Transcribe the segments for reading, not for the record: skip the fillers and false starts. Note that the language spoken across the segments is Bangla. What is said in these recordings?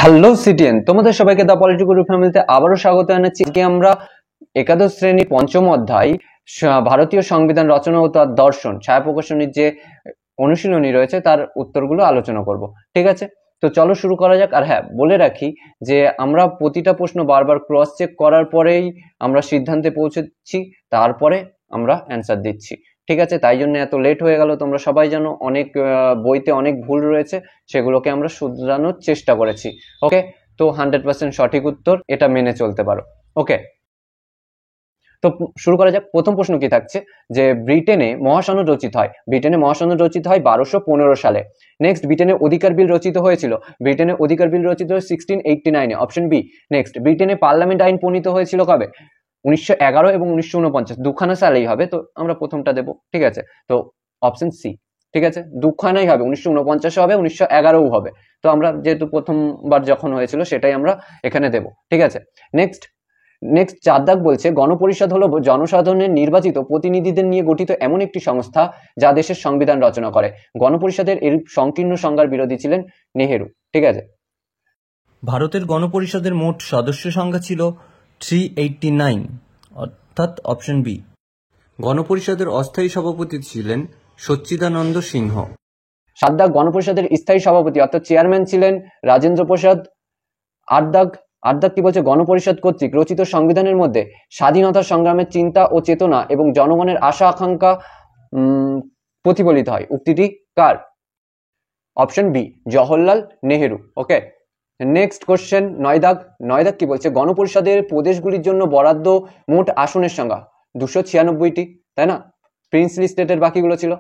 হ্যালো সিটিএন, তোমাদের সবাইকে দ্য পলিটিক্যাল ফ্যামিলিতে আবারও স্বাগত জানাচ্ছি। আজকে আমরা একাদশ শ্রেণী পঞ্চম অধ্যায় ভারতীয় সংবিধান রচনা ও তার দর্শন ছায়া প্রকাশনীর যে অনুশীলনী রয়েছে তার উত্তরগুলো আলোচনা করব। ঠিক আছে, তো চলো শুরু করা যাক। আর হ্যাঁ, বলে রাখি যে আমরা প্রতিটা প্রশ্ন বারবার ক্রস চেক করার পরেই আমরা সিদ্ধান্তে পৌঁছেছি, তারপরে আমরা অ্যান্সার দিচ্ছি। ঠিক আছে, তাই জন্য এত লেট হয়ে গেল। তোমরা সবাই জানো অনেক বইতে অনেক ভুল রয়েছে, সেগুলোকে আমরা শুধরানোর চেষ্টা করেছি। ওকে, তো 100% সঠিক উত্তর, এটা মেনে চলতে পারো। ওকে, তো শুরু করা যাক। প্রথম প্রশ্ন কি থাকছে যে ব্রিটেনে মহাসনদ রচিত হয়। ব্রিটেনে মহাসনদ রচিত হয় 1215 সালে। নেক্সট, ব্রিটেনে অধিকার বিল রচিত হয়েছিল। ব্রিটেনে অধিকার বিল রচিত হয় 1689-এ, অপশন বি। নেক্সট, ব্রিটেনে পার্লামেন্ট আইন প্রণীত হয়েছিল কবে? 1911 এবং 1949, দুখানা সালেই হবে, তো আমরা প্রথমটা দেব। ঠিক আছে, তো অপশন সি। ঠিক আছে, দুখানাই হবে, 1949 হবে, 1911ও হবে। তো আমরা যেহেতু প্রথমবার যখন হয়েছিল সেটাই আমরা এখানে দেব। ঠিক আছে, নেক্সট 4 দাগ বলছে গণপরিষদ হলো জনসাধারণের নির্বাচিত প্রতিনিধিদের নিয়ে গঠিত এমন একটি সংস্থা যা দেশের সংবিধান রচনা করে। গণপরিষদের এর সংকীর্ণ সংজ্ঞার বিরোধী ছিলেন নেহেরু। ঠিক আছে, ভারতের গণপরিষদের মোট সদস্য সংখ্যা ছিল 389, অর্থাৎ অপশন বি। গণপরিষদের অস্থায়ী সভাপতি ছিলেন সচ্চিদানন্দ সিংহ। 7 দাগ গণপরিষদের স্থায়ী সভাপতি অর্থাৎ চেয়ারম্যান ছিলেন রাজেন্দ্র প্রসাদ। 8 দাগ কি বলছে গণপরিষদ কর্তৃক রচিত সংবিধানের মধ্যে স্বাধীনতা সংগ্রামের চিন্তা ও চেতনা এবং জনগণের আশা আকাঙ্ক্ষা প্রতিফলিত হয়। উক্তিটি কার? Option B, Jawaharlal Nehru. Okay, next question 9 দাগ কি বলছে গণপরিষদের প্রদেশগুলির জন্য বরাদ্দ মোট আসনের সংখ্যা 296টি, তাই না? প্রিন্সলি স্টেটের বাকিগুলো ছিল।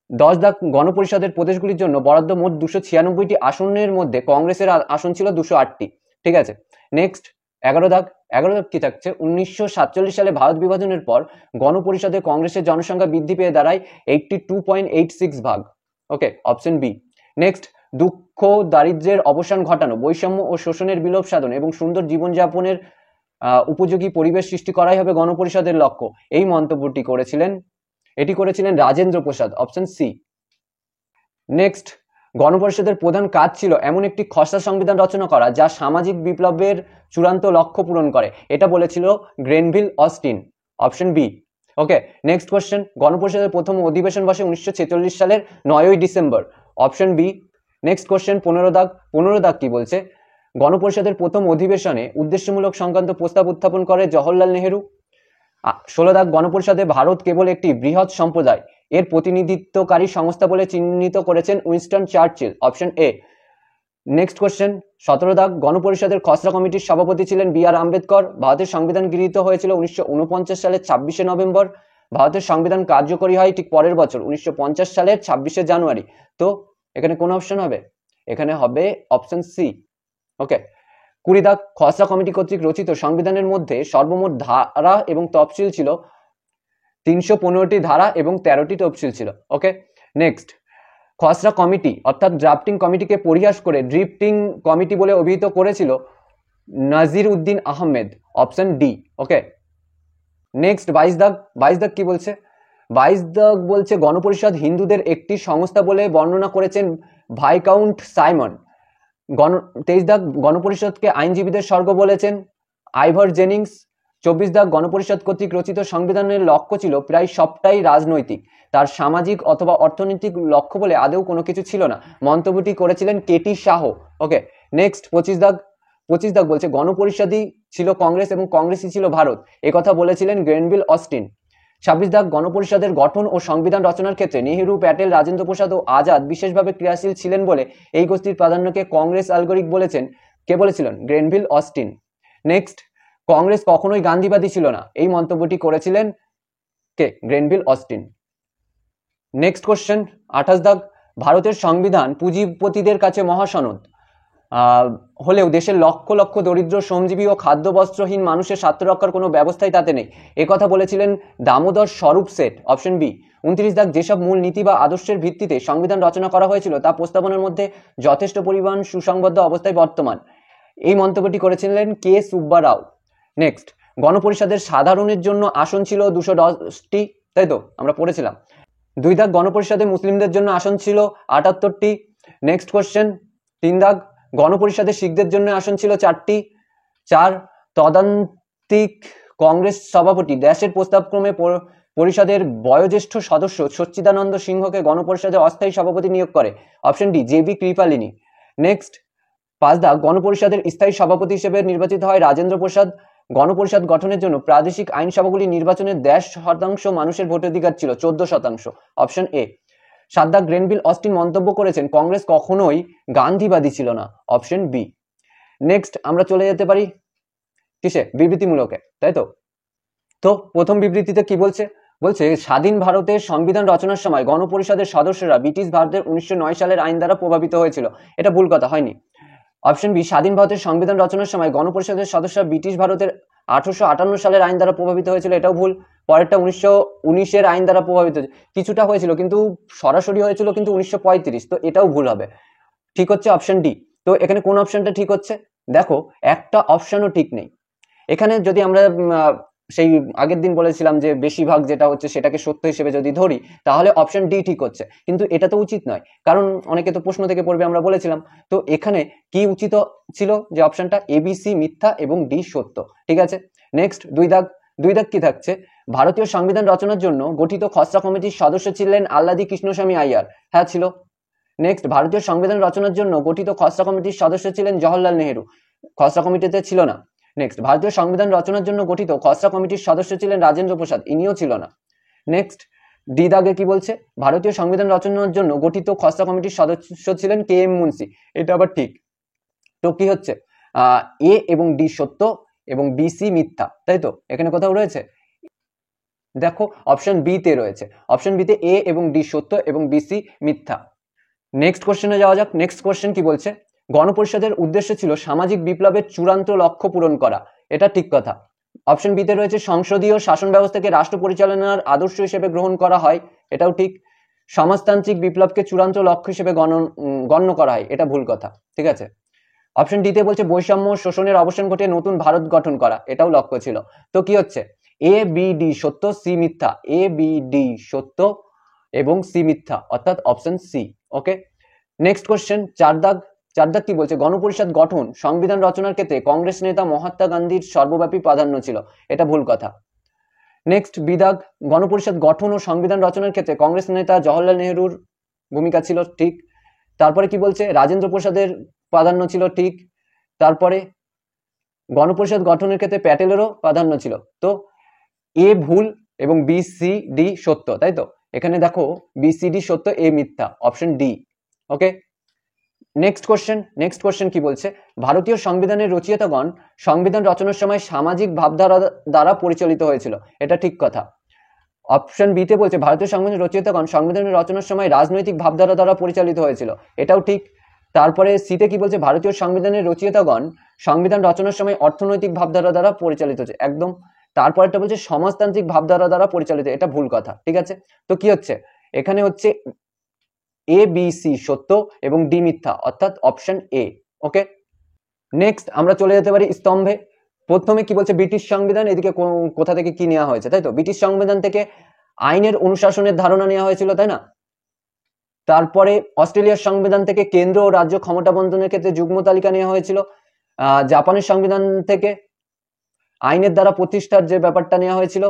10 দাগ গণপরিষদের প্রদেশগুলির জন্য বরাদ্দ মোট 296টি আসনের মধ্যে কংগ্রেসের আসন ছিল 208টি। ঠিক আছে, নেক্সট 11 দাগ কি থাকছে 1947 সালে ভারত বিভাজনের পর গণপরিষদে কংগ্রেসের জনসংখ্যা বৃদ্ধি পেয়ে দাঁড়ায় 82.86 ভাগ। ওকে, অপশন বি। নেক্সট, দুঃখ দারিদ্র্যের অবসান ঘটানো, বৈষম্য ও শোষণের বিলোপ সাধন এবং সুন্দর জীবনযাপনের উপযোগী পরিবেশ সৃষ্টি করাই হবে গণপরিষদের লক্ষ্য। এই মন্তব্যটি করেছিলেন Rajendra Prasad. Option C. Next, গণপরিষদের প্রধান কাজ ছিল এমন একটি খসড়া সংবিধান রচনা করা যা সামাজিক বিপ্লবের চূড়ান্ত লক্ষ্য পূরণ করে। এটা বলেছিল Granville Austin. Option B. Okay, next question গণপরিষদের প্রথম অধিবেশন বসে 1946 সালের 9ই December. Option B. Next question 15 দাগ কি বলছে গণপরিষদের প্রথম অধিবেশনে উদ্দেশ্যমূলক সংক্রান্ত প্রস্তাব উত্থাপন করে জওহরলাল নেহেরু। 16 দাগ গণপরিষদে ভারত কেবল একটি বৃহৎ সম্প্রদায় এর প্রতিনিধিত্বকারী সংস্থা বলে চিহ্নিত করেছেন Winston Churchill. Option A. Next question 17 দাগ গণপরিষদের খসড়া কমিটির সভাপতি ছিলেন বি আর আম্বেদকর। ভারতের সংবিধান গৃহীত হয়েছিল 1949 সালের 26শে নভেম্বর। ভারতের সংবিধান কার্যকরী হয় ঠিক পরের বছর 1950 সালের 26শে জানুয়ারি। তো এখানে কোন অপশন হবে? এখানে হবে অপশন সি। ওকে, 20 দাগ খসড়া কমিটি কর্তৃক রচিত সংবিধানের মধ্যে সর্বমোট ধারা এবং তফসিল ছিল 315টি ধারা এবং 13টি তফসিল ছিল। ওকে, নেক্সট, খসড়া কমিটি অর্থাৎ ড্রাফটিং কমিটিকে পরিহাস করে ড্রিফটিং কমিটি বলে অভিহিত করেছিল Nazir Uddin Ahmed. Option D. Okay, next 22 দাগ কি বলছে 22 দাগ বলছে গণপরিষদ হিন্দুদের একটি সংস্থা বলে বর্ণনা করেছেন ভাইকাউন্ট সাইমন। 23 দাগ গণপরিষদকে আইনজীবীদের স্বর্গ বলেছেন আইভার জেনিংস। 24 দাগ গণপরিষদ কর্তৃক রচিত সংবিধানের লক্ষ্য ছিল প্রায় সবটাই রাজনৈতিক, তার সামাজিক অথবা অর্থনৈতিক লক্ষ্য বলে আদৌ কোনো কিছু ছিল না। মন্তব্যটি করেছিলেন কেটি শাহ। ওকে, নেক্সট 25 দাগ বলছে গণপরিষদই ছিল কংগ্রেস এবং কংগ্রেসই ছিল ভারত, একথা বলেছিলেন গ্রেনভিল অস্টিন। 26 দাগ গণপরিষদের গঠন ও সংবিধান রচনার ক্ষেত্রে নেহেরু, প্যাটেল, রাজেন্দ্র প্রসাদ ও আজাদ বিশেষভাবে ক্রিয়াশীল ছিলেন বলে এই গোষ্ঠীর প্রাধান্যকে কংগ্রেস আলগোরিক বলেছেন। কে বলেছিলেন? Grenville Austin. নেক্সট, কংগ্রেস কখনোই গান্ধীবাদী ছিল না, এই মন্তব্যটি করেছিলেন কে? Granville Austin. নেক্সট কোশ্চেন 28 দাগ ভারতের সংবিধান পুঁজিপতিদের কাছে মহাসনদ হলেও দেশের লক্ষ লক্ষ দরিদ্র, শ্রমজীবী ও খাদ্য বস্ত্রহীন মানুষের স্বার্থ রক্ষার কোনো ব্যবস্থাই তাতে নেই, একথা বলেছিলেন দামোদর স্বরূপ সেঠ। Option B. 29 দাগ যেসব মূল নীতি বা আদর্শের ভিত্তিতে সংবিধান রচনা করা হয়েছিল তা প্রস্তাবনার মধ্যে যথেষ্ট পরিমাণ সুসংবদ্ধ অবস্থায় বর্তমান, এই মন্তব্যটি করেছিলেন কে সুব্বা রাও। নেক্সট, গণপরিষদের সাধারণের জন্য আসন ছিল 210টি, তাই তো আমরা পড়েছিলাম। 2 দাগ গণপরিষদে মুসলিমদের জন্য আসন ছিল 78টি। নেক্সট কোশ্চেন 3 দাগ গণপরিষদে শিখদের জন্য আসন ছিল 4টি। 4 তদান্তিক কংগ্রেস সভাপতি ড্যাশের প্রস্তাবক্রমে পরিষদের বয়োজ্যেষ্ঠ সদস্য সচ্চিদানন্দ সিংহকে গণপরিষদের অস্থায়ী সভাপতি নিয়োগ করে। Option D J B Kripalani. Next 5 দাগ গণপরিষদের স্থায়ী সভাপতি হিসেবে নির্বাচিত হয় রাজেন্দ্র প্রসাদ। গণপরিষদ গঠনের জন্য প্রাদেশিক আইনসভাগুলি নির্বাচনের 10% মানুষের ভোটাধিকার ছিল, 14%। Option A. 7 দাগ গ্রেনভিল অস্টিন মন্তব্য করেছেন কংগ্রেস কখনোই গান্ধীবাদী ছিল না। Option B. নেক্সট আমরা চলে যেতে পারি কিসে, বিবৃতিমূলকে, তাই তো। তো প্রথম বিবৃতিতে কি বলছে, বলছে স্বাধীন ভারতের সংবিধান রচনার সময় গণপরিষদের সদস্যরা ব্রিটিশ ভারতের 1909 সালের আইন দ্বারা প্রভাবিত হয়েছিল। এটা ভুল কথা, হয়নি। অপশন বি স্বাধীন ভারতের সংবিধান রচনার সময় গণপরিষদের সদস্যরা ব্রিটিশ ভারতের 1858 সালের আইন দ্বারা প্রভাবিত হয়েছিল, এটাও ভুল। পরেরটা 1919 আইন দ্বারা প্রভাবিত কিছুটা হয়েছিল, কিন্তু সরাসরি হয়েছিল কিন্তু 1935, তো এটাও ভুল হবে। ঠিক হচ্ছে অপশন ডি। তো এখানে কোন অপশনটা ঠিক হচ্ছে, দেখো একটা অপশনও ঠিক নেই এখানে। যদি আমরা সেই আগের দিন বলেছিলাম যে বেশিরভাগ যেটা হচ্ছে সেটাকে সত্য হিসেবে যদি ধরি, তাহলে অপশন ডি ঠিক হচ্ছে, কিন্তু এটা তো উচিত নয়, কারণ অনেকে তো প্রশ্ন থেকে পড়বে, আমরা বলেছিলাম। তো এখানে কি উচিত ছিল, যে অপশনটা এবিসি মিথ্যা এবং ডি সত্য। ঠিক আছে। নেক্সট 2 দাগ কি থাকছে, ভারতীয় সংবিধান রচনার জন্য গঠিত খসড়া কমিটির সদস্য ছিলেন আল্লাদি কৃষ্ণস্বামী আইয়ার। হ্যাঁ ছিল। নেক্সট ভারতীয় সংবিধান রচনার জন্য গঠিত খসড়া কমিটির সদস্য ছিলেন জওহরলাল নেহেরু। খসড়া কমিটিতে ছিল না। নেক্সট ভারতীয় সংবিধান রচনার জন্য গঠিত খসড়া কমিটির সদস্য ছিলেন রাজেন্দ্র প্রসাদ, ইনিও ছিল না। নেক্সট ডি দাগে কি বলছে, ভারতীয় সংবিধান রচনার জন্য গঠিত খসড়া কমিটির সদস্য ছিলেন কে এম মুন্সি, এটা আবার ঠিক। তো কি হচ্ছে, এ এবং ডি সত্য এবং বি সি মিথ্যা, তাই তো। এখানে কোথাও রয়েছে, দেখো অপশন বি তে রয়েছে। অপশন বি তে এ এবং ডি সত্য এবং বি সি মিথ্যা। নেক্সট কোশ্চেনে যাওয়া যাক। নেক্সট কোশ্চেন কি বলছে, গণপরিষদের উদ্দেশ্য ছিল সামাজিক বিপ্লবের চূড়ান্ত লক্ষ্য পূরণ করা, এটা ঠিক কথা। অপশন বিতে রয়েছে সংসদীয় শাসন ব্যবস্থাকে রাষ্ট্র পরিচালনার আদর্শ হিসেবে গ্রহণ করা হয়, এটাও ঠিক। সমাজতান্ত্রিক বিপ্লবকে চূড়ান্ত লক্ষ্য হিসেবে গণ্য করা হয়, এটা ভুল কথা। ঠিক আছে। অপশন ডিতে বলছে বৈষম্য শোষণের অবসান ঘটিয়ে নতুন ভারত গঠন করা, এটাও লক্ষ্য ছিল। তো কি হচ্ছে, এ বি ডি সত্য সি মিথ্যা, এ বি ডি সত্য এবং সি মিথ্যা, অর্থাৎ অপশন সি। ওকে। নেক্সট কোশ্চেন 4 দাগ কি বলছে, গণপরিষদ গঠন সংবিধান রচনার ক্ষেত্রে কংগ্রেস নেতা মহাত্মা গান্ধীর সর্বব্যাপী প্রাধান্য ছিল, এটা ভুল কথা। নেক্সট বি দাগ, গণপরিষদ গঠন ও সংবিধান রচনার ক্ষেত্রে কংগ্রেস নেতা জওহরলাল নেহরুর ভূমিকা ছিল, ঠিক। তারপরে কি বলছে, রাজেন্দ্র প্রসাদের প্রাধান্য ছিল, ঠিক। তারপরে গণপরিষদ গঠনের ক্ষেত্রে প্যাটেলেরও প্রাধান্য ছিল। তো এ ভুল এবং বি সি ডি সত্য, তাই তো। এখানে দেখো বি সি ডি সত্য, এ মিথ্যা, option D. Okay. Next question কি বলছে, ভারতীয় সংবিধানের রচয়িতাগণ সংবিধান রচনার সময় সামাজিক ভাবধারা দ্বারা পরিচালিত হয়েছিল, এটা ঠিক কথা। অপশন বিতে বলছে ভারতীয় সংবিধানের রচয়িতাগণ সংবিধানের রচনার সময় রাজনৈতিক ভাবধারা দ্বারা পরিচালিত হয়েছিল, এটাও ঠিক। তারপরে সিতে কি বলছে, ভারতীয় সংবিধানের রচয়িতাগণ সংবিধান রচনার সময় অর্থনৈতিক ভাবধারা দ্বারা পরিচালিত হয়েছে, একদম। তারপরটা বলছে সমাজতান্ত্রিক ভাবধারা দ্বারা পরিচালিত, এটা ভুল কথা। ঠিক আছে। তো কি হচ্ছে, এখানে হচ্ছে এ বি সি সত্য এবং ডি মিথ্যা, অর্থাৎ অপশন এ। ওকে। নেক্সট আমরা চলে যেতে পারি স্তম্ভে। প্রথমে কি বলছে, ব্রিটিশ সংবিধান, এদিকে কোথা থেকে কি নেওয়া হয়েছে, তাই তো। ব্রিটিশ সংবিধান থেকে আইনের অনুশাসনের ধারণা নেওয়া হয়েছিল, তাই না। তারপরে অস্ট্রেলিয়ার সংবিধান থেকে কেন্দ্র ও রাজ্য ক্ষমতা বন্টনের ক্ষেত্রে যুগ্ম তালিকা নেওয়া হয়েছিল। জাপানের সংবিধান থেকে আইনের দ্বারা প্রতিষ্ঠার যে ব্যাপারটা নেওয়া হয়েছিল।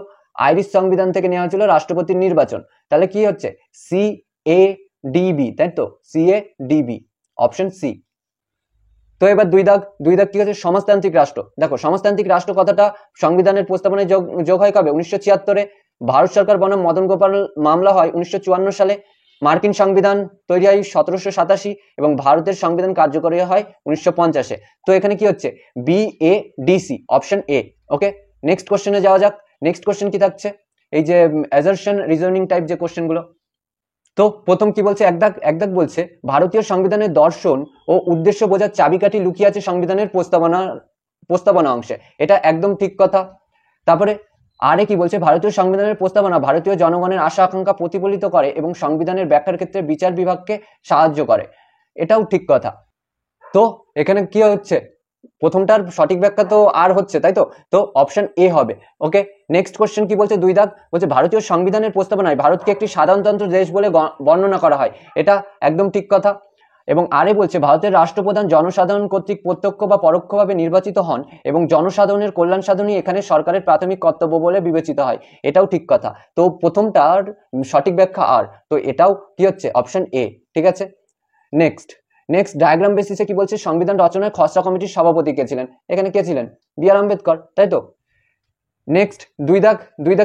আইরিশ সংবিধান থেকে নেওয়া হয়েছিল রাষ্ট্রপতির নির্বাচন। তাহলে কি হচ্ছে, সি এ ডিবি, তাই তো, সি এ ডিবি, অপশন সি। তো এবার 2 দাগ কি হচ্ছে, সমাজতান্ত্রিক রাষ্ট্র। দেখো সমাজতান্ত্রিক রাষ্ট্র কথাটা সংবিধানের প্রস্তাবনায় যোগ হয় কবে, 1976-এ। ভারত সরকার বনাম মদন গোপাল মামলা হয় 1954 সালে। মার্কিন সংবিধান তৈরি হয় 1787 এবং ভারতের সংবিধান কার্যকরী হয় 1950-এ। তো এখানে কি হচ্ছে, B A D C, option A. Okay. Next কোশ্চেনে যাওয়া যাক। নেক্সট কোশ্চেন কি থাকছে, এই যে অ্যাসারশন রিজনিং টাইপ যে কোশ্চেনগুলো। তো প্রথম কি বলছে, এক দাগ বলছে ভারতীয় সংবিধানের দর্শন ও উদ্দেশ্য বোঝার চাবিকাঠি লুকিয়ে আছে সংবিধানের প্রস্তাবনা অংশে, এটা একদম ঠিক কথা। তারপরে আরে কি বলছে, ভারতীয় সংবিধানের প্রস্তাবনা ভারতীয় জনগণের আশা আকাঙ্ক্ষা প্রতিফলিত করে এবং সংবিধানের ব্যাখ্যার ক্ষেত্রে বিচার বিভাগকে সাহায্য করে, এটাও ঠিক কথা। তো এখানে কি হচ্ছে, প্রথমটার সঠিক ব্যাখ্যা তো আর হচ্ছে, তাই তো। তো অপশন এ হবে। ওকে। নেক্সট কোশ্চেন কি বলছে, 2 দাগ বলছে ভারতীয় সংবিধানের প্রস্তাবনায় ভারতকে একটি সাধারণতন্ত্র দেশ বলে বর্ণনা করা হয়, এটা একদম ঠিক কথা। এবং আরে বলছে ভারতের রাষ্ট্রপ্রধান জনসাধারণ কর্তৃক প্রত্যক্ষ বা পরোক্ষভাবে নির্বাচিত হন এবং জনসাধারণের কল্যাণ সাধনই এখানে সরকারের প্রাথমিক কর্তব্য বলে বিবেচিত হয়। এটাও ঠিক কথা। তো প্রথমটার সঠিক ব্যাখ্যা আর, তো এটাও কি হচ্ছে অপশন এ। ঠিক আছে, নেক্সট ডায়াগ্রাম বেসিসে কি বলছে, সংবিধান রচনায় খসড়া কমিটির সভাপতি কে ছিলেন? এখানে কে ছিলেন? বি.আর. আম্বেদকর, তাই তো। নেক্সট দুই দাগ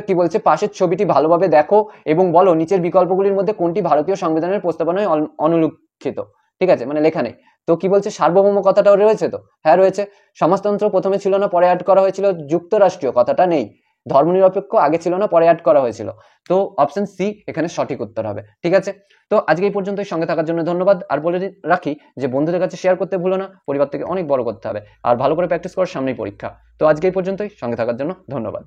কি বলছে, পাশের ছবিটি ভালোভাবে দেখো এবং বলো নিচের বিকল্পগুলির মধ্যে কোনটি ভারতীয় সংবিধানের প্রস্তাবনায় অনুলিখিত। ঠিক আছে, মানে লেখা নেই। তো কি বলছে, সার্বভৌম কথাটাও রয়েছে তো? হ্যাঁ রয়েছে। সমাজতন্ত্র প্রথমে ছিল না, পরে অ্যাড করা হয়েছিল। যুক্তরাষ্ট্রীয় কথাটা নেই। ধর্মনিরপেক্ষ আগে ছিল না, পরে অ্যাড করা হয়েছিল। তো অপশন সি এখানে সঠিক উত্তর হবে। ঠিক আছে, তো আজকে এই পর্যন্তই। সঙ্গে থাকার জন্য ধন্যবাদ। আর বলে রাখি যে বন্ধুদের কাছে শেয়ার করতে ভুলো না, পরিবার থেকে অনেক বড় করতে হবে, আর ভালো করে প্র্যাকটিস করার সামনেই পরীক্ষা। তো আজকে এই পর্যন্তই, সঙ্গে থাকার জন্য ধন্যবাদ।